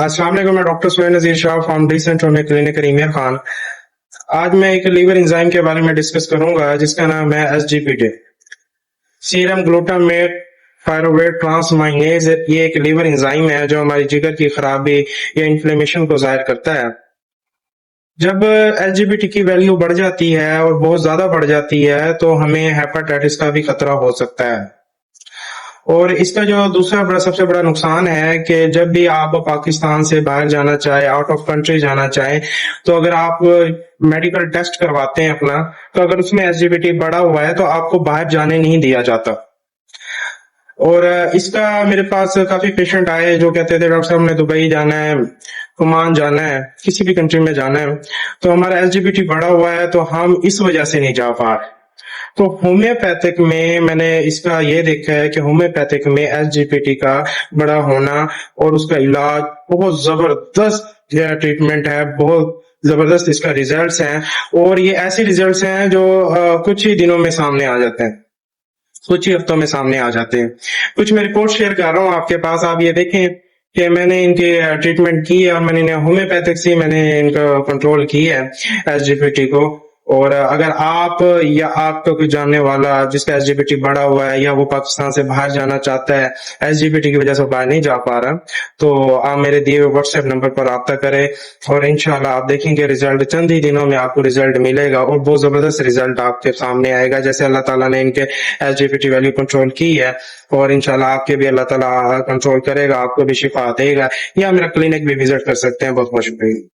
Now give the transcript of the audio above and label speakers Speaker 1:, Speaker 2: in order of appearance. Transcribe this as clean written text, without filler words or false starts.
Speaker 1: अस्सलाम वालेकुम, मैं doctor Suhail Nazir Shah from the centre में क्लिनिक रीमिया खान। आज मैं एक लीवर एंजाइम के बारे में डिस्कस करूंगा जिसका नाम है एसजीपीटी, सीरम ग्लूटामेट पायरुवेट ट्रांसमाइनेज। ये एक लीवर एंजाइम है जो हमारी जिगर की खराबी या इन्फ्लेमेशन को जाहिर करता है। जब एसजीपीटी की वैल्यू बढ़ जाती है और बहुत ज्यादा बढ़ जाती है तो हमें हेपेटाइटिस का भी खतरा हो सकता है। और इसका जो दूसरा सबसे बड़ा नुकसान है कि जब भी आप पाकिस्तान से बाहर जाना चाहे, आउट ऑफ कंट्री जाना चाहे, तो अगर आप मेडिकल टेस्ट करवाते हैं अपना, तो अगर उसमें एसजीपीटी बढ़ा हुआ है तो आपको बाहर जाने नहीं दिया जाता। और इसका मेरे पास काफी पेशेंट आए जो कहते थे डॉक्टर साहब ने दुबई जाना है, ओमान जाना है, किसी भी कंट्री में जाना है, तो हमारा एसजीपीटी बढ़ा हुआ है तो हम इस वजह से नहीं जा पा रहे। तो होम्योपैथिक में मैंने इसका ये देखा है कि होम्योपैथिक में एसजीपीटी का बड़ा होना और उसका इलाज बहुत जबरदस्त ट्रीटमेंट है, बहुत जबरदस्त इसका रिजल्ट्स हैं। और ये ऐसे रिजल्ट्स हैं जो कुछ ही दिनों में सामने आ जाते हैं, कुछ ही हफ्तों में सामने आ जाते हैं। कुछ मैं रिपोर्ट शेयर कर रहा हूँ आपके पास, आप ये देखें कि मैंने इनके ट्रीटमेंट की है और मैंने इन्हें होम्योपैथिक से मैंने इनका कंट्रोल की है एसजीपीटी को। और अगर आप या आपका कोई जानने वाला जिसका एसजीपीटी बढ़ा हुआ है या वो पाकिस्तान से बाहर जाना चाहता है, एसजीपीटी की वजह से बाहर नहीं जा पा रहा, तो आप मेरे दिए हुए व्हाट्सएप नंबर पर रब्ता करें और इंशाल्लाह आप देखेंगे रिजल्ट चंद ही दिनों में आपको रिजल्ट मिलेगा और बहुत जबरदस्त रिजल्ट आपके सामने आएगा। जैसे अल्लाह ताला ने इनके एसजीपीटी वैल्यू कंट्रोल की है और इंशाल्लाह आपके भी अल्लाह ताला कंट्रोल करेगा, आपको भी शिफा देगा। या मेरा क्लिनिक भी विजिट कर सकते हैं। बहुत बहुत शुक्रिया।